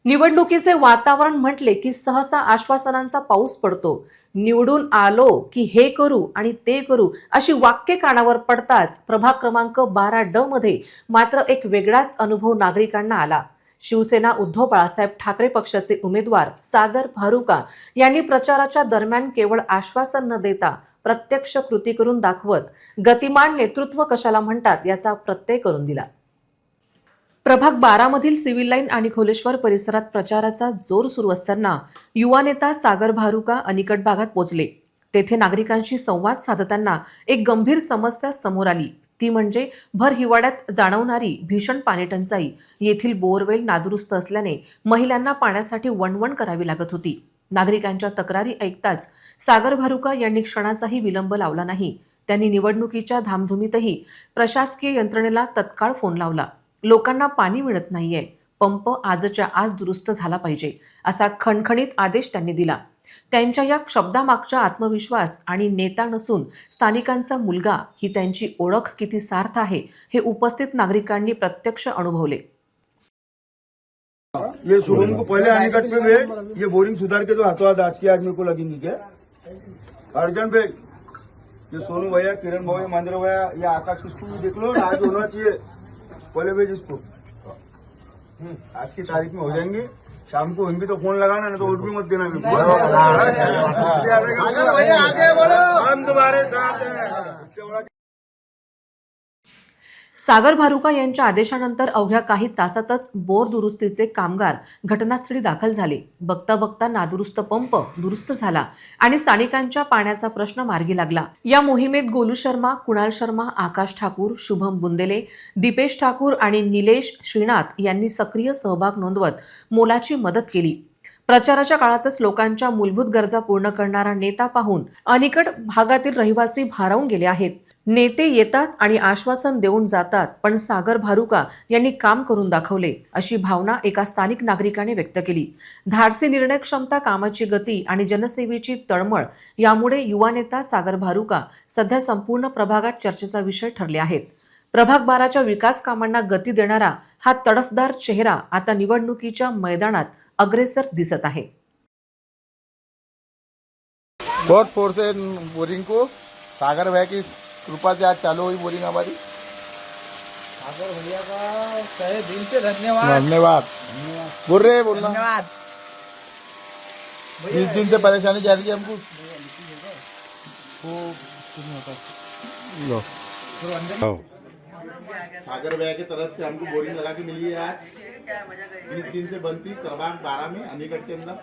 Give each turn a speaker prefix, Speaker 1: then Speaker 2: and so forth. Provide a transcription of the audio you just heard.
Speaker 1: निवडणुकीचे वातावरण म्हटले की सहसा आश्वासनांचा पाऊस पडतो। निवडून आलो की हे करू आणि ते करू अशी वाक्ये कानावर पडताच प्रभाग क्रमांक 12 मध्ये मात्र एक वेगळाच अनुभव नागरिकांना आला। शिवसेना उद्धव बाळासाहेब ठाकरे पक्षाचे उमेदवार सागर भारुका यांनी प्रचाराच्या दरम्यान केवळ आश्वासन न देता प्रत्यक्ष कृती करून दाखवत गतिमान नेतृत्व कशाला म्हणतात याचा प्रत्यय करून दिला। प्रभाग 12 मधील सिव्हिल लाईन आणि खोलेश्वर परिसरात प्रचाराचा जोर सुरू असताना युवा नेता सागर भारुका अनिकट भागात पोहोचले। तेथे नागरिकांशी संवाद साधताना एक गंभीर समस्या समोर आली, ती म्हणजे भर हिवाळ्यात जाणवणारी भीषण पाणीटंचाई। येथील बोरवेल नादुरुस्त असल्याने महिलांना पाण्यासाठी वणवण करावी लागत होती। नागरिकांच्या तक्रारी ऐकताच सागर भारुका यांनी क्षणाचाही विलंब लावला नाही। त्यांनी निवडणुकीच्या धामधुमीतही प्रशासकीय यंत्रणेला तत्काळ फोन लावला। लोकांना पाणी मिळत नाहीये, पंप आजच्या आज दुरुस्त झाला पाहिजे असा खणखणीत आदेश त्यांनी दिला। त्यांच्या या शब्दामागचा आत्मविश्वास आणि नेता नसून स्थानिकांचा मुलगा ही त्यांची ओळख किती सार्थ आहे हे उपस्थित नागरिकांनी प्रत्यक्ष अनुभवले।
Speaker 2: ये शुभम को पहले आने का पे ये बोरिंग सुधार के जो हाथों हाथ आज की आज मेरे को लगेंगी क्या अर्जन पे ये सोनू भैया किरण भैया महेंद्र भैया ये आकाश किसको भी देख लो आज होना चाहिए पहले भेज इसको। आज की तारीख में हो जाएंगे, शाम को होंगी तो फोन लगाना, नहीं तो वोट भी मत देना मेरे को। भैया आगे बोलो, हम तुम्हारे साथ हैं।
Speaker 1: सागर भारुका यांच्या आदेशानंतर अवघ्या काही तासातच बोर दुरुस्तीचे कामगार घटनास्थळी दाखल झाले। बघता बघता नादुरुस्त पंप दुरुस्त झाला आणि स्थानिकांच्या पाण्याचा प्रश्न मार्गी लागला। या मोहिमेत गोलू शर्मा, कुणाल शर्मा, आकाश ठाकूर, शुभम बुंदेले, दीपेश ठाकूर आणि निलेश श्रीनाथ यांनी सक्रिय सहभाग नोंदवत मोलाची मदत केली। प्रचाराच्या काळातच लोकांच्या मूलभूत गरजा पूर्ण करणारा नेता पाहून अनिकट भागातील रहिवासी भारावून गेले आहेत। नेते येतात आणि आश्वासन देऊन जातात, पण सागर भारुका यांनी काम करून दाखवले अशी भावना एका स्थानिक नागरिकाने व्यक्त केली। धाडसी निर्णय क्षमता, कामाची गती आणि जनसेवेची तळमळ यामुळे युवा नेता सागर भारुका सध्या संपूर्ण प्रभागात चर्चेचा विषय ठरले आहेत। प्रभाग 12च्या विकास कामांना गती देणारा हा तडफदार चेहरा आता निवडणुकीच्या मैदानात अग्रेसर दिसत आहे।
Speaker 3: बहुत फोर्स है बोरिंग को, सागर भैया की कृपा से आज चालू हुई बोरिंग हमारी।
Speaker 4: सागर भैया का तहे दिल से धन्यवाद।
Speaker 3: धन्यवाद बोल रहे बोलना।
Speaker 4: धन्यवाद।
Speaker 3: 20 दिन से परेशानी जा रही है हमको। लो सागर भैया की तरफ से हमको बोरिंग लगा के मिली है आज। 20 दिन से बनती प्रभाग 12 में अलीगढ़ के अंदर।